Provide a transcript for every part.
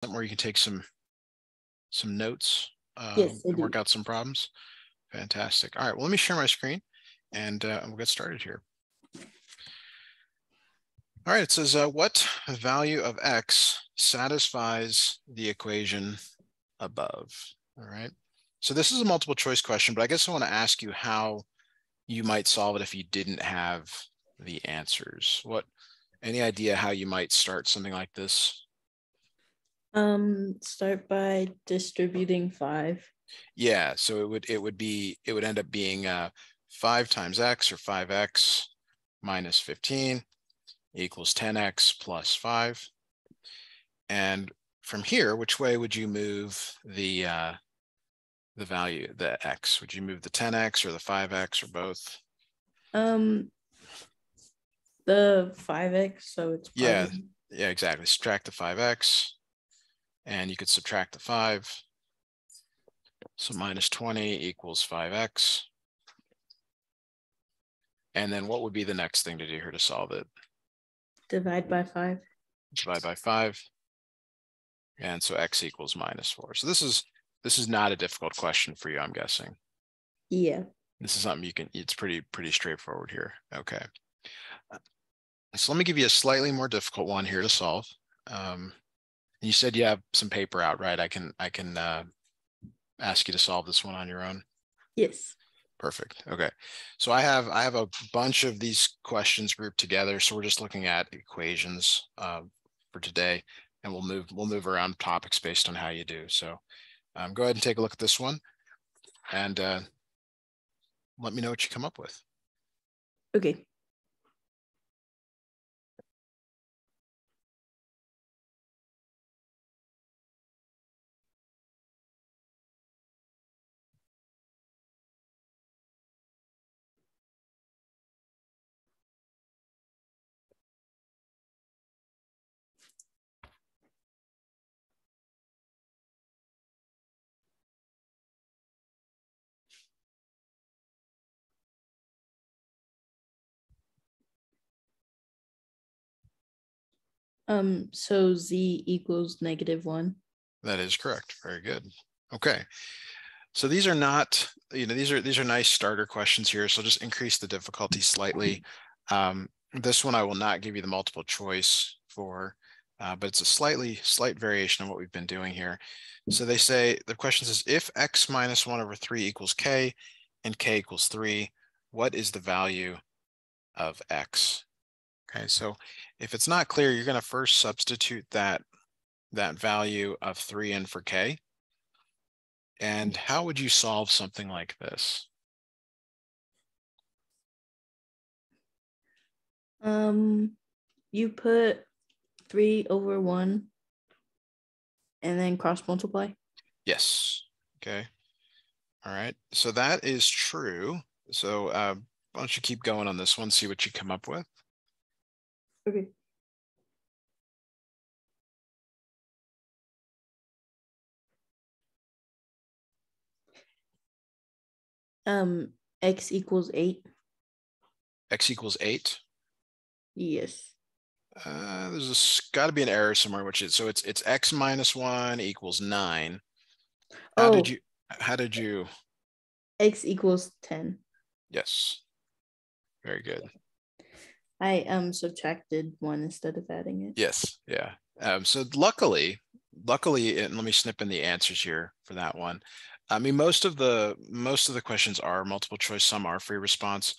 where you can take some notes Yes, I and do. work out some problems? Fantastic. All right, well, let me share my screen and we'll get started here. All right, it says what value of x satisfies the equation above? All right, so this is a multiple choice question, but I guess I want to ask you how you might solve it if you didn't have the answers. Any idea how you might start something like this? Start by distributing 5. Yeah, so it would end up being 5 times x, or 5x minus 15 equals 10x plus 5. And from here, which way would you move the value, the x? Would you move the 10x or the 5x or both? The 5x, so it's Yeah, probably yeah, exactly. Subtract the 5x, and you could subtract the 5. So minus 20 equals 5x. And then what would be the next thing to do here to solve it? divide by 5. Divide by 5. And so x equals minus 4. So this is not a difficult question for you, I'm guessing. Yeah. This is something it's pretty straightforward here. Okay. So let me give you a slightly more difficult one here to solve. You said you have some paper out, right? I can ask you to solve this one on your own. Yes. Perfect. Okay. So I have a bunch of these questions grouped together. So we're just looking at equations for today, and we'll move around topics based on how you do. So go ahead and take a look at this one, and let me know what you come up with. Okay. So z equals -1. That is correct. Very good. Okay. So these are not, these are nice starter questions here. So just increase the difficulty slightly. This one I will not give you the multiple choice for, but it's a slight variation of what we've been doing here. So they say, the question says, if x minus 1 over 3 equals k and k equals 3, what is the value of x? Okay, so if it's not clear, you're going to first substitute that value of 3 in for k. And how would you solve something like this? You put 3 over 1 and then cross multiply. Yes. Okay. All right. So that is true. So why don't you keep going on this one, see what you come up with. Okay. X equals 8. X equals 8. Yes. There's got to be an error somewhere, which is, so it's x minus 1 equals 9. How did you? X equals 10. Yes. Very good. I subtracted 1 instead of adding it. Yes. Yeah. So luckily, and let me snip in the answers here for that one. I mean, most of the questions are multiple choice, some are free response,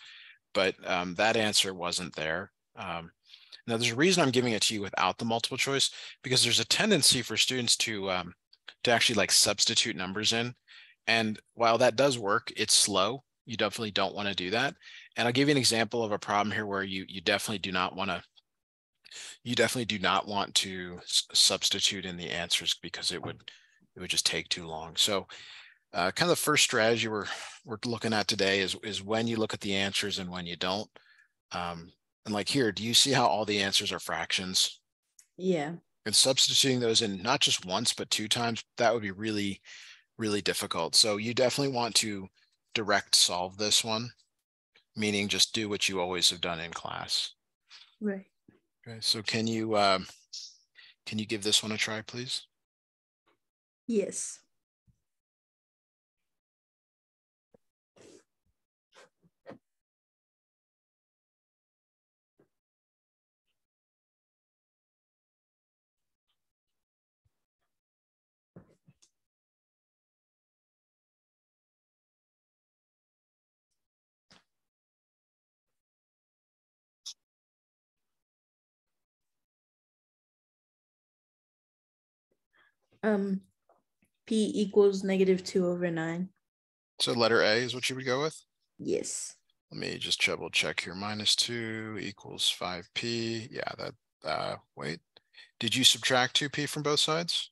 but that answer wasn't there. Now, there's a reason I'm giving it to you without the multiple choice, because there's a tendency for students to actually like substitute numbers in. And while that does work, it's slow. You definitely don't want to do that. And I'll give you an example of a problem here where you definitely do not want to substitute in the answers, because it would just take too long. So kind of the first strategy we're looking at today is when you look at the answers and when you don't. And like here, do you see how all the answers are fractions? Yeah. And substituting those in not just once, but 2 times, that would be really, really difficult. So you definitely want to direct solve this one, meaning just do what you always have done in class. Right. Okay, so can you give this one a try, please? Yes. P equals -2/9. So letter A is what you would go with? Yes. Let me just double check here. -2 equals 5p. Yeah, that, wait. Did you subtract 2p from both sides?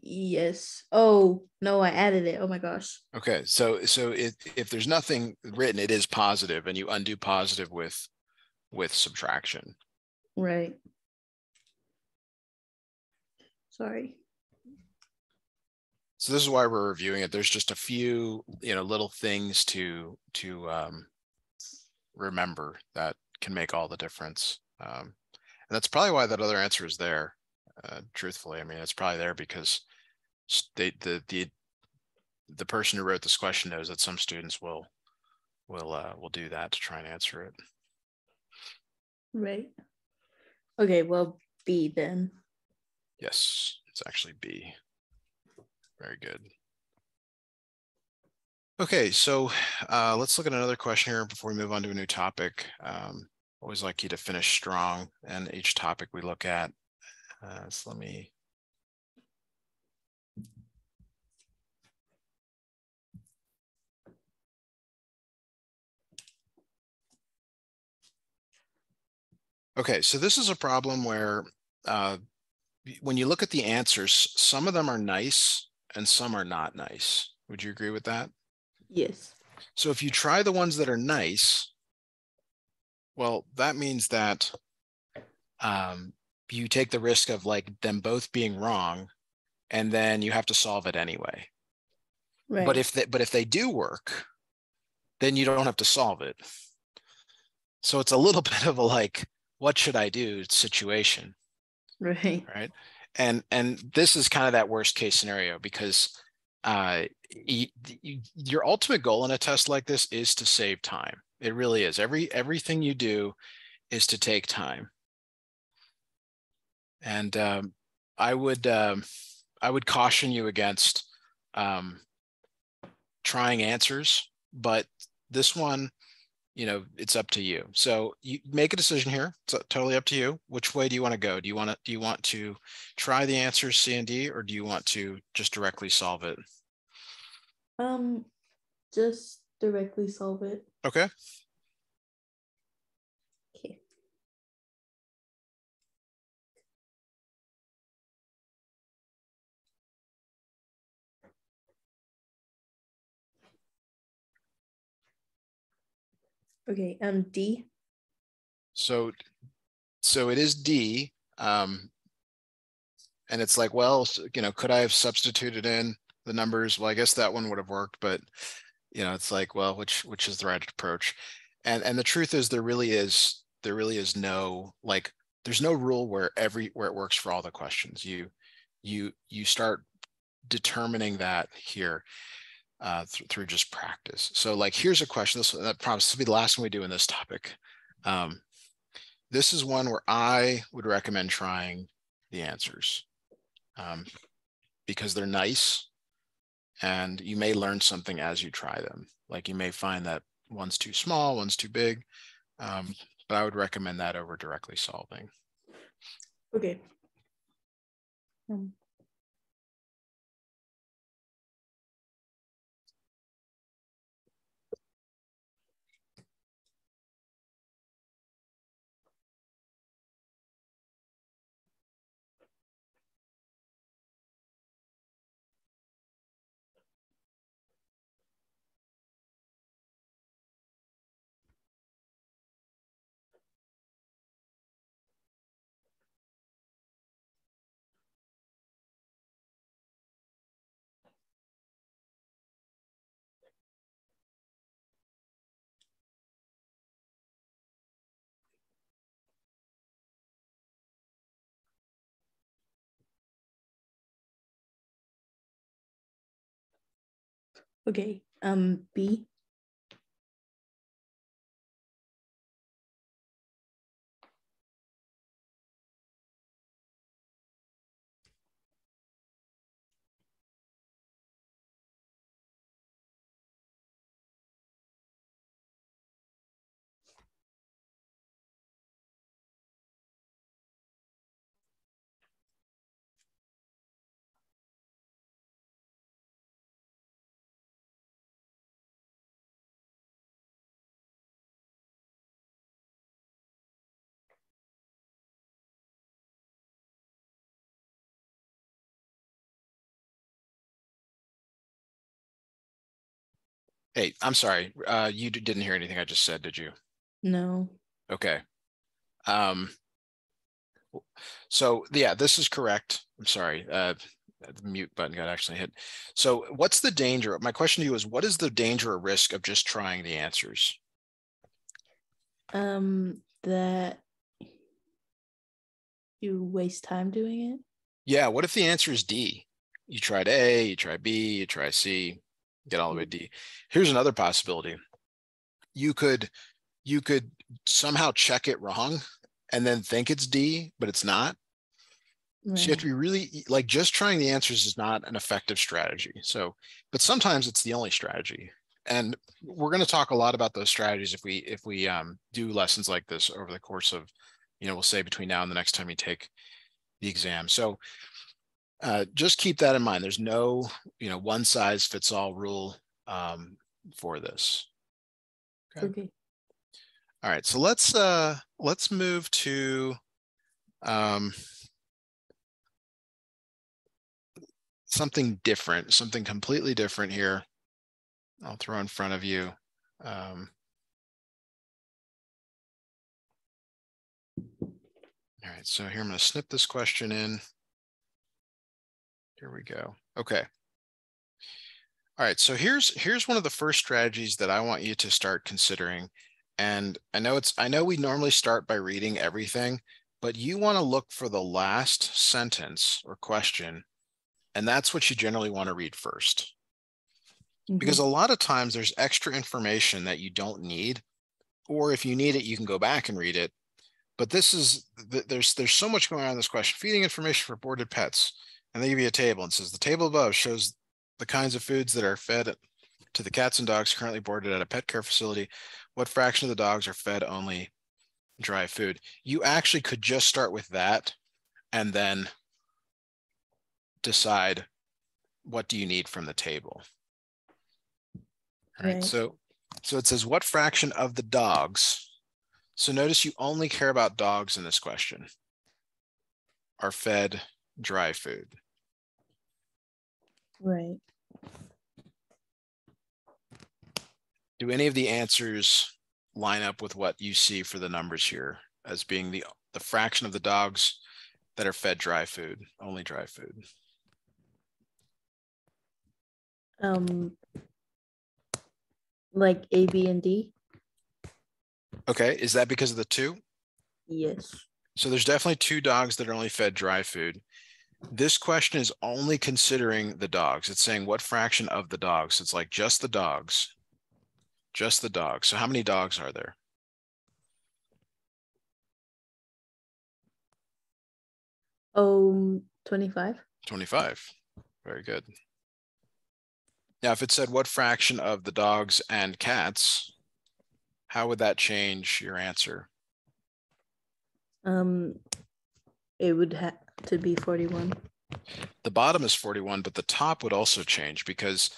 Yes. Oh, no, I added it. Oh my gosh. Okay, so if there's nothing written, it is positive, and you undo positive with subtraction. Right. Sorry. So this is why we're reviewing it. There's just a few, little things to remember that can make all the difference. And that's probably why that other answer is there. Truthfully, I mean, it's probably there because the person who wrote this question knows that some students will do that to try and answer it. Right. Okay, well, B then. Yes, it's actually B. Very good. Okay, so let's look at another question here before we move on to a new topic. Always like you to finish strong and each topic we look at. So let me. Okay, so this is a problem where when you look at the answers, some of them are nice and some are not nice. Would you agree with that? Yes. So if you try the ones that are nice, well, that means that you take the risk of like them both being wrong, and then you have to solve it anyway. Right. But if they do work, then you don't have to solve it. So it's a little bit of a like, what should I do situation, Right. right? And this is kind of that worst case scenario because your ultimate goal in a test like this is to save time. It really is. Everything you do is to take time. And I would caution you against trying answers, but this one, it's up to you. So you make a decision here. It's totally up to you. Which way do you want to go? Do you want to try the answers C and D, or do you want to just directly solve it? Just directly solve it. Okay. Okay. Okay, D. So it is D. And it's like, well, could I have substituted in the numbers? Well, I guess that one would have worked, but it's like, well, which is the right approach? And the truth is there really is no, like, there's no rule where it works for all the questions. You start determining that here through just practice. So like, here's a question. That promises to be the last one we do in this topic. This is one where I would recommend trying the answers because they're nice and you may learn something as you try them. Like you may find that one's too small, one's too big, but I would recommend that over directly solving. Okay. Okay. B. Hey, I'm sorry. You didn't hear anything I just said, did you? No. Okay. So yeah, this is correct. I'm sorry. The mute button got actually hit. So what's the danger? My question to you is, what is the danger or risk of just trying the answers? That you waste time doing it. Yeah, what if the answer is D? You tried A, you try B, you try C, get all the way to D. Here's another possibility. You could somehow check it wrong and then think it's D, but it's not. So you have to be really like, just trying the answers is not an effective strategy. So, but sometimes it's the only strategy. And we're going to talk a lot about those strategies if we do lessons like this over the course of, we'll say between now and the next time you take the exam. So just keep that in mind. There's no, one size fits all rule for this. Okay. All right. So let's move to something different, something completely different here. I'll throw in front of you. All right, so here I'm going to snip this question in. Here we go. Okay. All right, so here's one of the first strategies that I want you to start considering. And I know we normally start by reading everything, but you want to look for the last sentence or question, and that's what you generally want to read first. Because a lot of times there's extra information that you don't need, or if you need it, you can go back and read it. But there's so much going on in this question. Feeding information for boarded pets. And they give you a table and says the table above shows the kinds of foods that are fed to the cats and dogs currently boarded at a pet care facility. What fraction of the dogs are fed only dry food? You actually could just start with that and then decide, what do you need from the table? All right. So it says, what fraction of the dogs? So notice you only care about dogs in this question. Are fed dry food. Right. Do any of the answers line up with what you see for the numbers here as being the fraction of the dogs that are fed dry food, only dry food? Like A, B, and D. Okay, is that because of the 2? Yes. So there's definitely 2 dogs that are only fed dry food. This question is only considering the dogs. It's saying what fraction of the dogs. It's like just the dogs. Just the dogs. So how many dogs are there? 25. 25. Very good. Now, if it said what fraction of the dogs and cats, how would that change your answer? It would have to be 41. The bottom is 41, but the top would also change because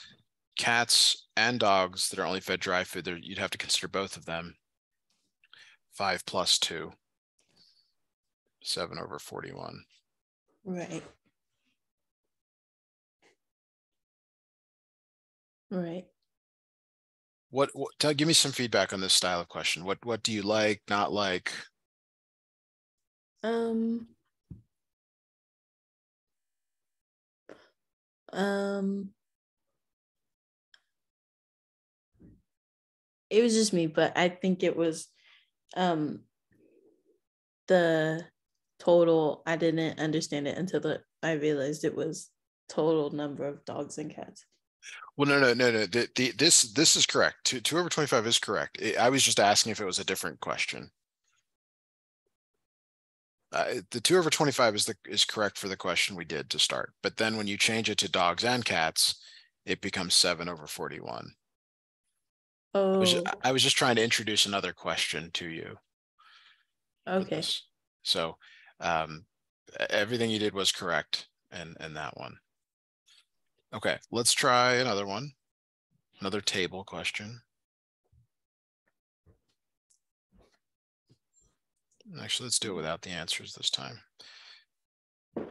cats and dogs that are only fed dry food, you'd have to consider both of them. 5 plus 2, 7 over 41. Right. Right. Give me some feedback on this style of question. What do you like, not like? It was just me, but I think it was the total. I didn't understand it until I realized it was total number of dogs and cats. Well, no. This is correct. 2 over 25 is correct. I was just asking if it was a different question. The 2 over 25 is correct for the question we did to start. But then when you change it to dogs and cats, it becomes 7 over 41. Oh, I was just trying to introduce another question to you. okay. So everything you did was correct in that one. Okay, let's try another one. Another table question. Actually, let's do it without the answers this time. All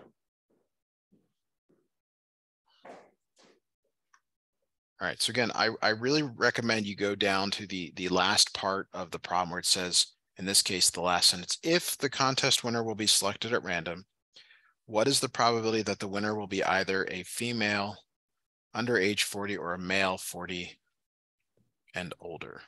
right, so again, I really recommend you go down to the last part of the problem where it says, in this case, the last sentence, if the contest winner will be selected at random, what is the probability that the winner will be either a female under age 40 or a male 40 and older?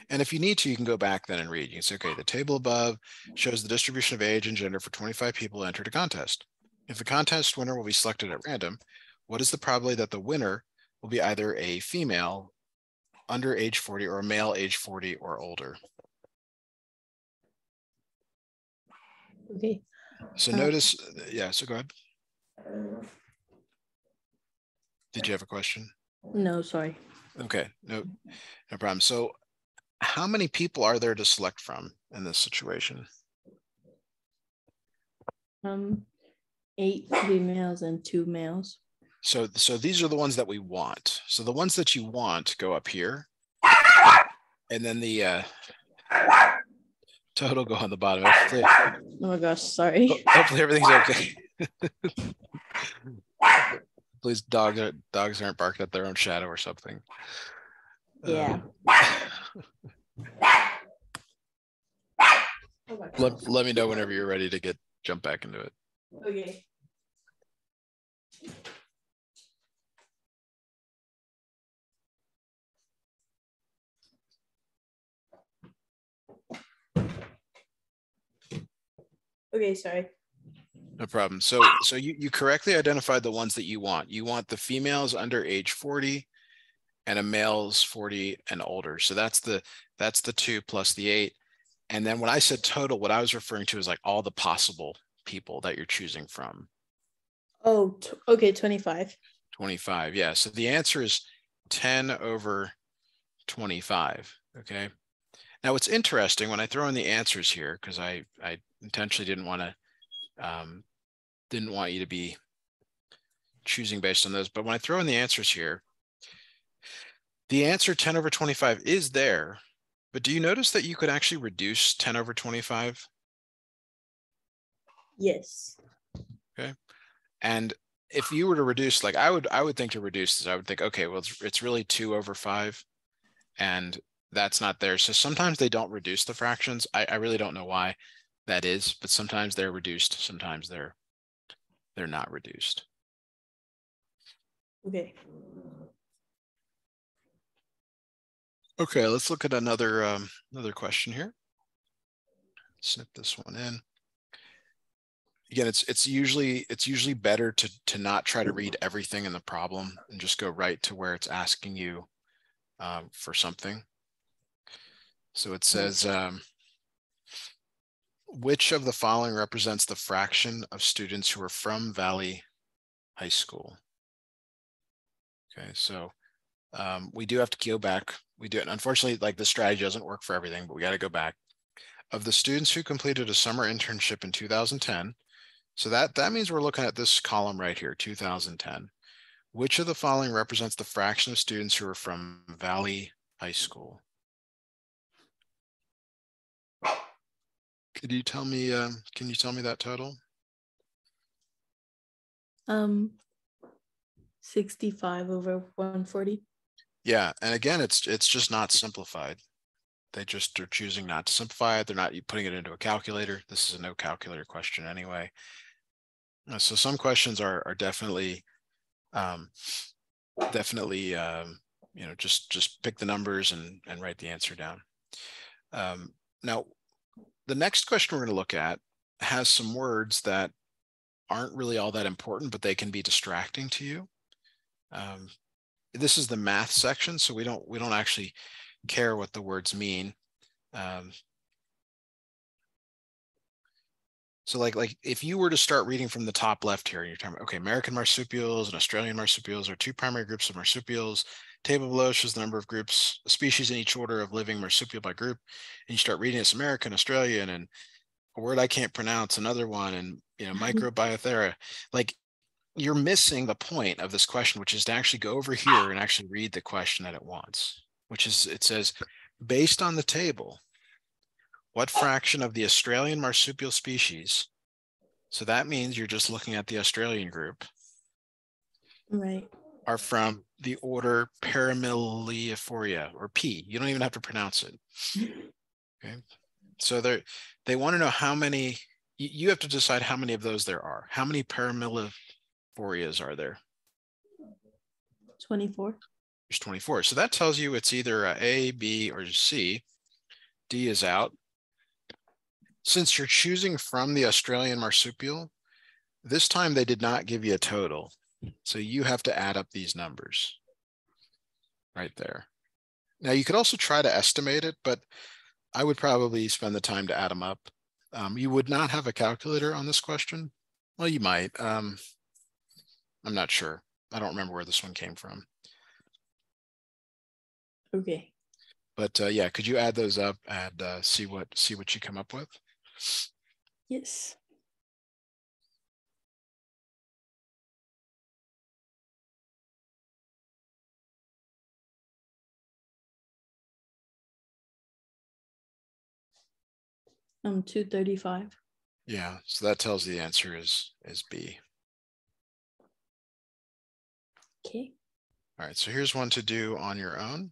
And if you need to, you can go back then and read. You can say, okay, the table above shows the distribution of age and gender for 25 people who entered a contest. If the contest winner will be selected at random, what is the probability that the winner will be either a female under age 40 or a male age 40 or older? Okay. So notice, yeah, so go ahead. Did you have a question? No, sorry. Okay, no problem. So how many people are there to select from in this situation? 8 females and 2 males. So these are the ones that we want. So the ones that you want go up here. And then the total go on the bottom. Hopefully, oh my gosh, sorry. Hopefully everything's okay. Please, dogs aren't barking at their own shadow or something. Yeah. Let me know whenever you're ready to jump back into it. Okay. Okay, sorry. No problem. So you correctly identified the ones that you want. You want the females under age 40 and a male's 40 and older. So that's the 2 plus the 8. And then when I said total, what I was referring to is like all the possible people that you're choosing from. Oh, okay, 25. 25, yeah. So the answer is 10 over 25, okay? Now what's interesting, when I throw in the answers here, because I intentionally didn't want you to be choosing based on those, but when I throw in the answers here, the answer 10 over 25 is there, but do you notice that you could actually reduce 10 over 25? Yes. Okay. And if you were to reduce, like I would think to reduce this, I would think, okay, well, it's really 2 over 5, and that's not there. So sometimes they don't reduce the fractions. I really don't know why that is, but sometimes they're reduced, sometimes they're not reduced. Okay. Okay, let's look at another question here. Snip this one in. Again, it's usually better to not try to read everything in the problem and just go right to where it's asking you for something. So it says, which of the following represents the fraction of students who are from Valley High School? Okay, so we do have to go back. We do it. Unfortunately, like the strategy doesn't work for everything, but we got to go back. Of the students who completed a summer internship in 2010, so that means we're looking at this column right here, 2010. Which of the following represents the fraction of students who are from Valley High School? Can you tell me that total? 65 over 140. Yeah, and again, it's just not simplified. They just are choosing not to simplify it. They're not putting it into a calculator. This is a no calculator question anyway. So some questions are definitely just pick the numbers and write the answer down. Now, the next question we're going to look at has some words that aren't really all that important, but they can be distracting to you. this is the math section, so we don't actually care what the words mean. So like if you were to start reading from the top left here, and you're talking about, okay, American marsupials and Australian marsupials are two primary groups of marsupials. Table below shows the number of groups, species in each order of living marsupial by group. And you start reading it's American, Australian, and a word I can't pronounce, another one, and Microbiota. Like, you're missing the point of this question, which is to actually go over here and actually read the question that it wants, which is, it says, based on the table, what fraction of the Australian marsupial species, so that means you're just looking at the Australian group, Right. are from the order Paramylioforia, or P. You don't even have to pronounce it. Okay. So they want to know how many, you have to decide how many of those there are. How many Paramylioforias are there? 24. There's 24. So that tells you it's either A, B, or C. D is out. Since you're choosing from the Australian marsupial, this time they did not give you a total. So you have to add up these numbers right there. Now you could also try to estimate it, but I would probably spend the time to add them up. You would not have a calculator on this question. Well, you might. I'm not sure. I don't remember where this one came from. Okay. But yeah, could you add those up and see what you come up with? Yes. I'm 235. Yeah, so that tells you the answer is B. Okay. All right, so here's one to do on your own.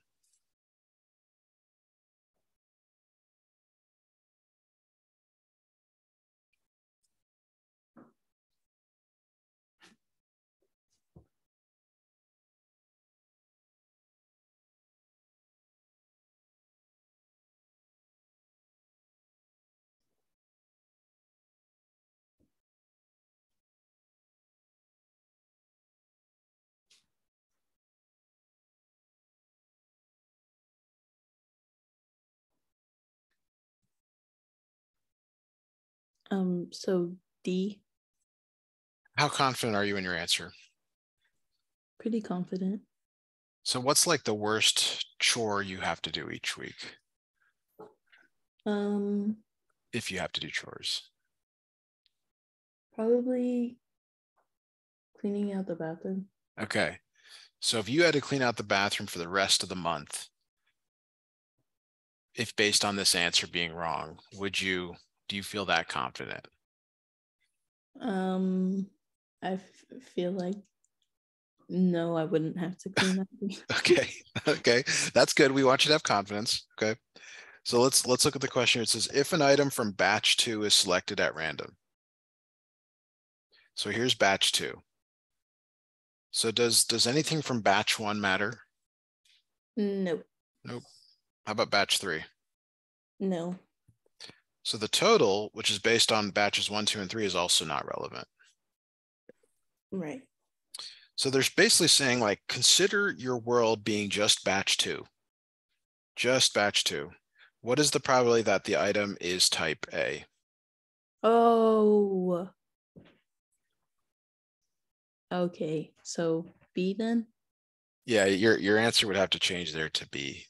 So D. How confident are you in your answer? Pretty confident. So what's like the worst chore you have to do each week? If you have to do chores. Probably cleaning out the bathroom. Okay. So if you had to clean out the bathroom for the rest of the month, if based on this answer being wrong, do you feel that confident? I feel like no, I wouldn't have to clean up. Okay. Okay. That's good. We want you to have confidence. Okay. So let's look at the question. It says, if an item from batch 2 is selected at random. So here's batch 2. So does anything from batch 1 matter? Nope. Nope. How about batch 3? No. So the total, which is based on batches 1, 2, and 3, is also not relevant. Right. So there's basically saying, like, consider your world being just batch 2. Just batch 2. What is the probability that the item is type A? Oh. Okay. So B then? Yeah, your answer would have to change there to B.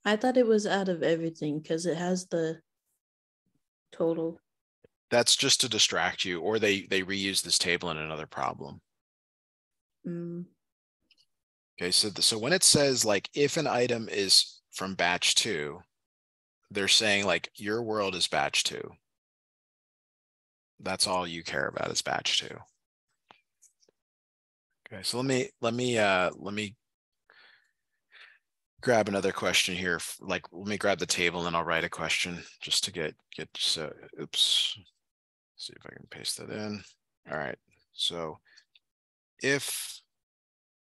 I thought it was out of everything because it has the total. That's just to distract you, or they reuse this table in another problem. Okay, so when it says, like, if an item is from batch 2, they're saying, like, your world is batch 2. That's all you care about is batch 2. Okay, so let me grab another question here. Like, let me grab the table and then I'll write a question just to get so oops. See if I can paste that in. All right. So if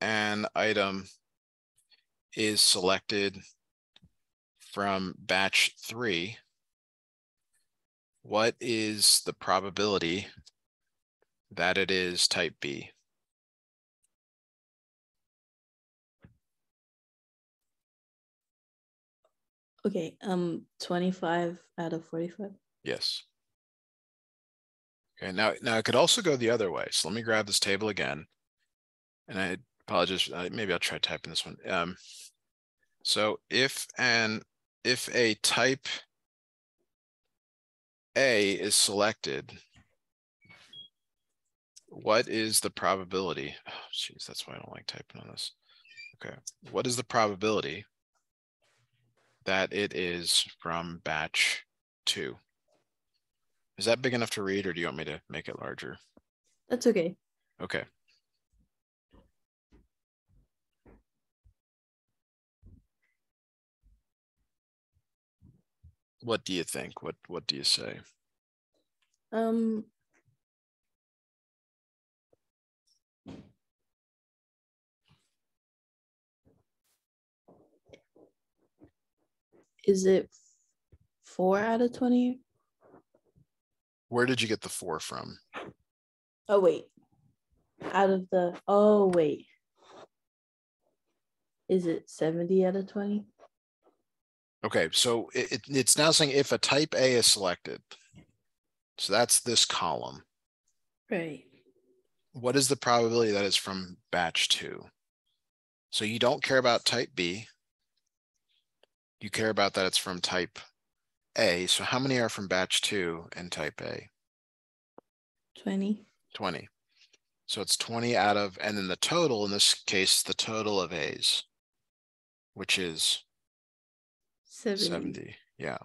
an item is selected from batch 3, what is the probability that it is type B? Okay, 25 out of 45. Yes. Okay, now it could also go the other way. So let me grab this table again. And I apologize, maybe I'll try typing this one. So if a type A is selected, what is the probability? Oh, geez, that's why I don't like typing on this. Okay, what is the probability that it is from batch 2? Is that big enough to read, or do you want me to make it larger? That's okay. Okay. What do you think? What do you say? Um, is it 4 out of 20? Where did you get the 4 from? Oh, wait. Oh, wait. Is it 70 out of 20? Okay, so it's now saying if a type A is selected. So that's this column. Right. What is the probability that is from batch 2? So you don't care about type B. You care about that it's from type A. So how many are from batch 2 and type A? 20. 20. So it's 20 out of, and then the total, in this case, the total of A's, which is 70. Yeah.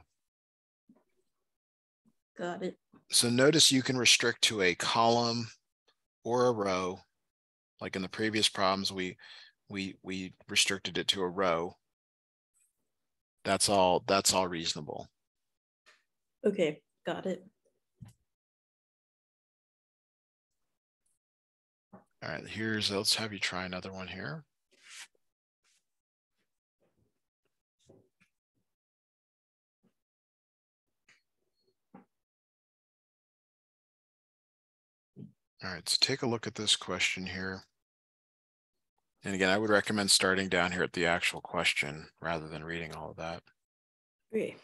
Got it. So notice you can restrict to a column or a row. Like in the previous problems, we restricted it to a row. That's all reasonable. Okay, got it. All right, let's have you try another one here. All right, so take a look at this question here. And again, I would recommend starting down here at the actual question rather than reading all of that. Okay.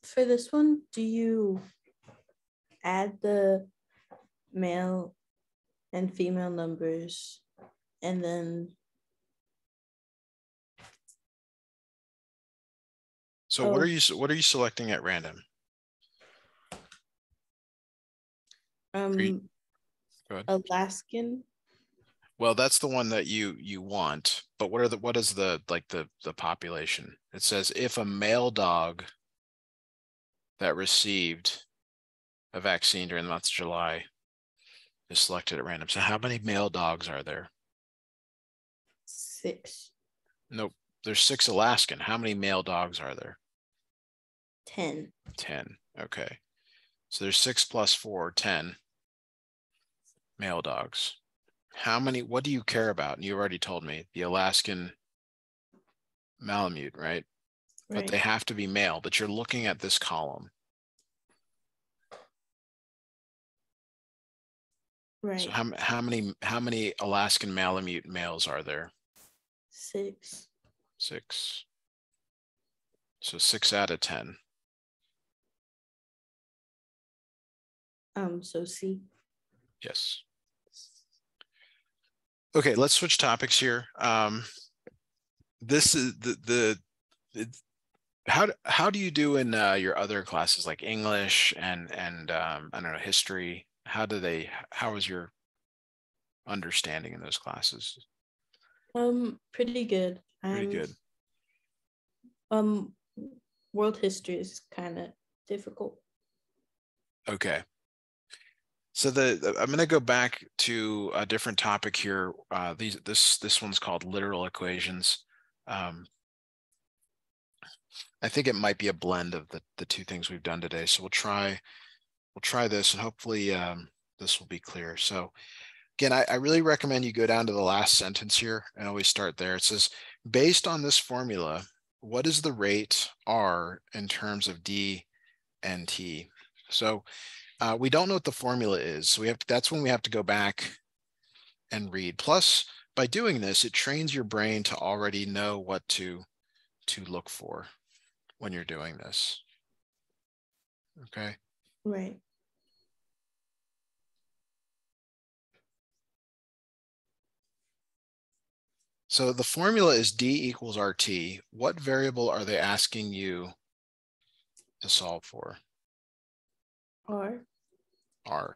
For this one, do you add the male and female numbers and then So what are you selecting at random? Go ahead. Alaskan? Well, that's the one that you want, but what is the population? It says if a male dog that received a vaccine during the month of July is selected at random. So how many male dogs are there? 6. Nope. There's 6 Alaskan. How many male dogs are there? 10. 10. Okay. So there's 6 plus 4, 10 male dogs. What do you care about? And you already told me the Alaskan Malamute, right? But they have to be male, but you're looking at this column. Right. So how many Alaskan Malamute males are there? 6. 6. So 6 out of 10. So C. Yes. Okay, let's switch topics here. This is how do you do in your other classes like English and I don't know, history? How is your understanding in those classes? Pretty good. Pretty good. World history is kind of difficult. Okay. So I'm going to go back to a different topic here. This one's called literal equations. I think it might be a blend of the two things we've done today. So we'll try this, and hopefully this will be clear. So again, I really recommend you go down to the last sentence here and always start there. It says, based on this formula, what is the rate R in terms of D and T? So we don't know what the formula is. So that's when we have to go back and read. Plus, by doing this, it trains your brain to already know what to look for when you're doing this. Okay. Right. So the formula is D equals RT. What variable are they asking you to solve for? R. R.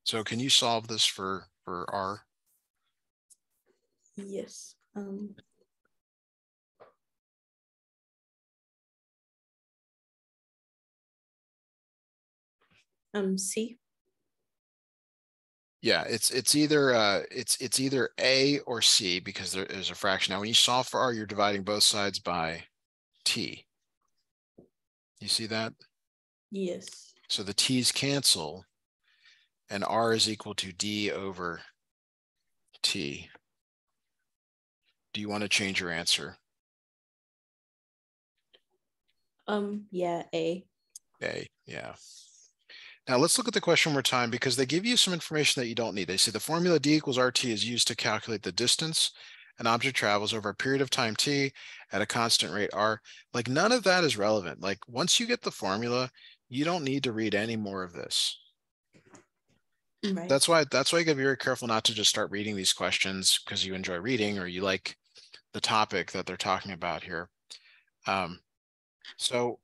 So can you solve this for R? Yes. C. Yeah, it's either it's either A or C because there is a fraction. Now, when you solve for R, you're dividing both sides by T. You see that? Yes. So the T's cancel, and R is equal to D over T. Do you want to change your answer? Yeah, A. A, yeah. Now let's look at the question one more time because they give you some information that you don't need. They say the formula D equals RT is used to calculate the distance an object travels over a period of time T at a constant rate R. Like none of that is relevant. Like once you get the formula, you don't need to read any more of this. Right. That's why you gotta be very careful not to just start reading these questions because you enjoy reading or you like the topic that they're talking about here. So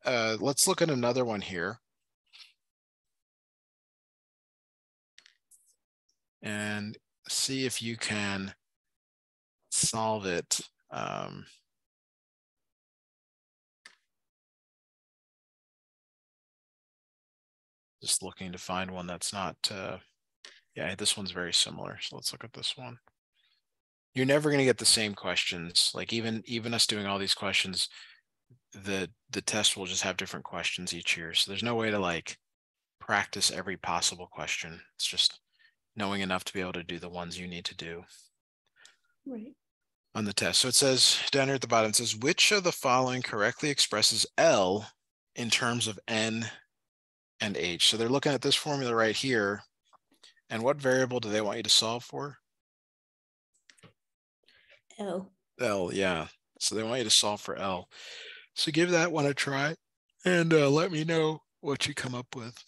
let's look at another one here. And see if you can solve it. Just looking to find one that's not, yeah, this one's very similar. So let's look at this one. You're never going to get the same questions. Like even us doing all these questions, the test will just have different questions each year. So there's no way to like practice every possible question. It's just knowing enough to be able to do the ones you need to do. Right. On the test. So it says down here at the bottom, it says, which of the following correctly expresses L in terms of N and H? So they're looking at this formula right here. And what variable do they want you to solve for? L. L, yeah. So they want you to solve for L. So give that one a try and let me know what you come up with.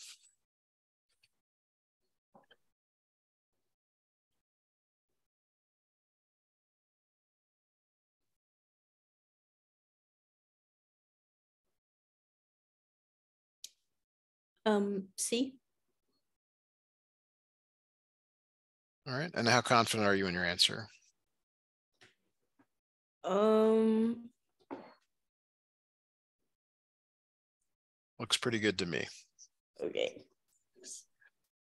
C. All right. And how confident are you in your answer? Looks pretty good to me. Okay.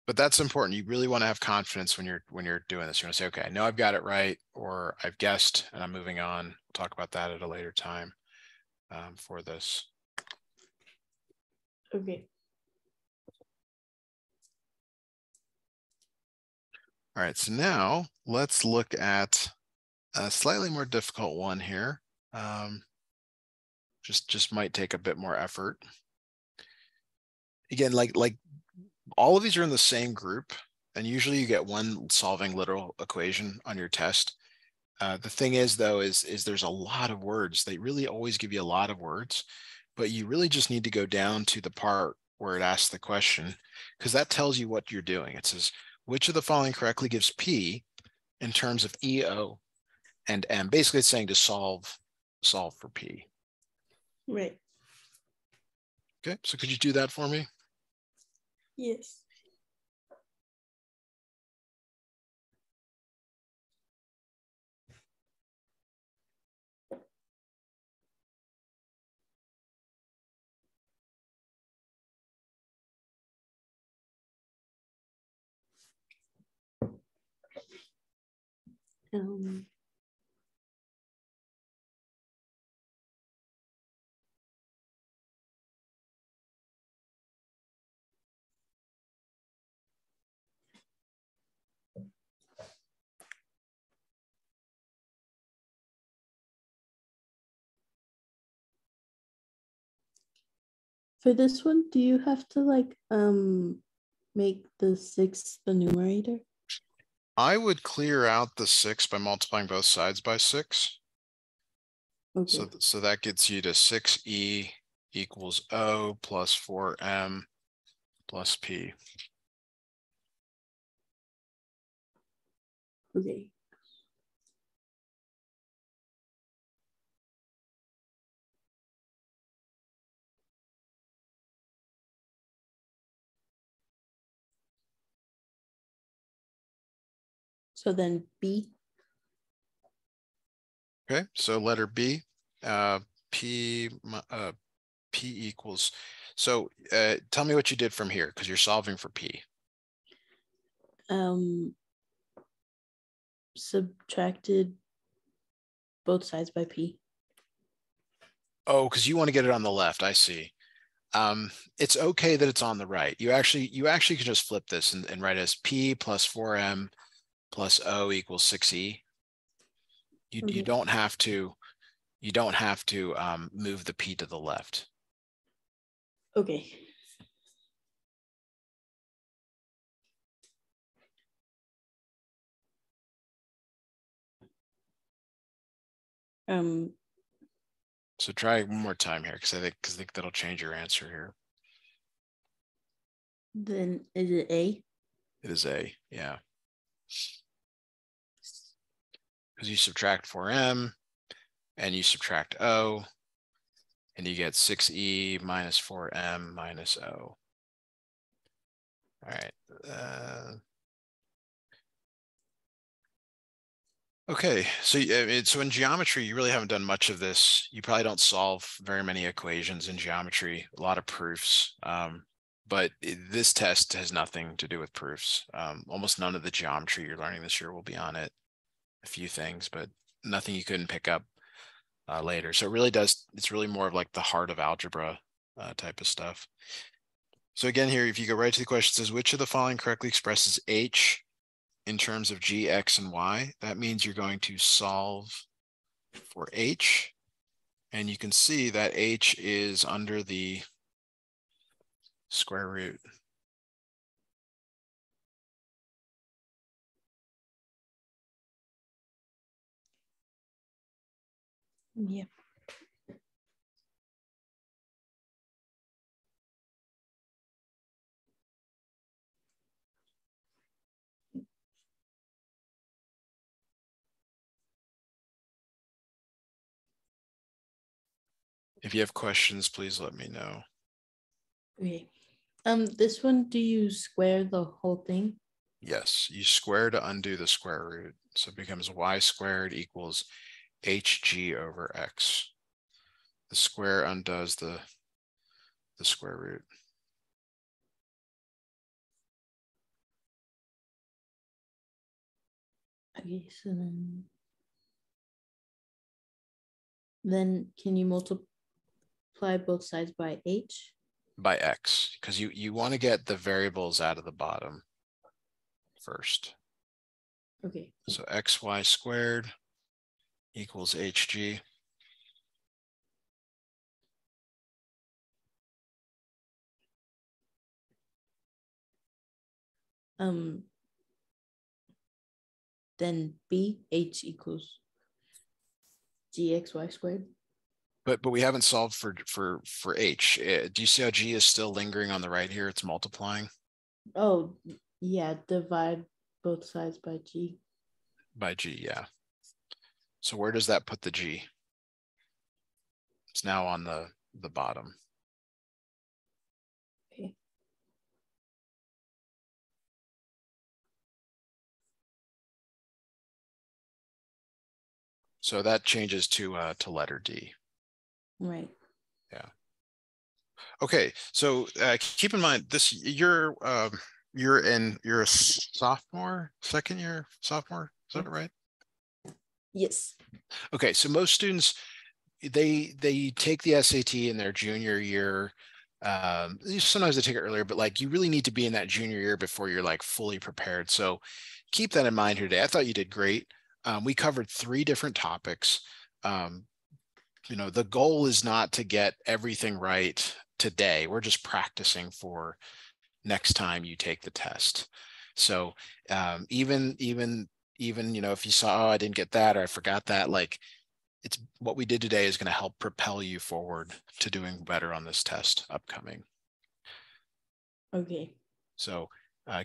But that's important. You really want to have confidence when you're doing this. You want to say, okay, I know I've got it right, or I've guessed and I'm moving on. We'll talk about that at a later time for this. Okay. All right, so now let's look at a slightly more difficult one here. Just might take a bit more effort. Again, like all of these are in the same group, and usually you get one solving literal equation on your test. The thing is, though, is there's a lot of words. They really always give you a lot of words, but you really just need to go down to the part where it asks the question, because that tells you what you're doing. It says, which of the following correctly gives P in terms of EO and M? Basically, it's saying to solve solve for P. Right. Okay, so could you do that for me? Yes. Um, for this one, do you have to like make the 6 the numerator? I would clear out the 6 by multiplying both sides by 6. Okay. So that gets you to 6e equals O plus 4m plus P. Okay. So then B. Okay, so letter B, P equals. So tell me what you did from here because you're solving for P. Subtracted both sides by P. Oh, because you want to get it on the left. I see. It's okay that it's on the right. You actually can just flip this and write as P plus 4m plus O equals 6e. You Okay. don't have to move the P to the left. Okay. So try one more time here because I think that'll change your answer here. Then is it A? It is A, yeah. Because you subtract 4m and you subtract O, and you get 6e minus 4m minus O. All right. Okay, so in geometry, you really haven't done much of this. You probably don't solve very many equations in geometry, a lot of proofs. But this test has nothing to do with proofs. Almost none of the geometry you're learning this year will be on it. A few things, but nothing you couldn't pick up later. So it's really more of like the heart of algebra type of stuff. So again, here, if you go right to the question, it says, which of the following correctly expresses H in terms of G, X, and Y? That means you're going to solve for H. And you can see that H is under the square root. Yeah. If you have questions, please let me know. Okay. This one, do you square the whole thing? Yes, you square to undo the square root. So it becomes y squared equals hg over x. The square undoes the square root. Okay, so then can you multiply both sides by H? By x, because you want to get the variables out of the bottom first. Okay. So xy squared equals hg. Then B, H equals GXY squared. But we haven't solved for h. Do you see how g is still lingering on the right here? It's multiplying. Oh, yeah, divide both sides by G. By g, yeah. So where does that put the g? It's now on the bottom. Okay. So that changes to letter D. Right. Yeah. Okay. So keep in mind this. You're a sophomore, second year sophomore. Is that right? Yes. Okay. So most students they take the SAT in their junior year. Sometimes they take it earlier, but like you really need to be in that junior year before you're like fully prepared. So keep that in mind here today. I thought you did great. We covered 3 different topics. The goal is not to get everything right today. We're just practicing for next time you take the test. So even if you saw, oh, I didn't get that or I forgot that, like it's what we did today is going to help propel you forward to doing better on this test upcoming. Okay. So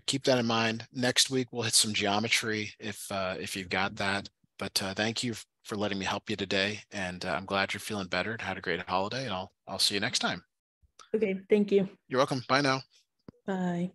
keep that in mind. Next week we'll hit some geometry if you've got that. But thank you for letting me help you today, and I'm glad you're feeling better and had a great holiday. And I'll see you next time. Okay. Thank you. You're welcome. Bye now. Bye.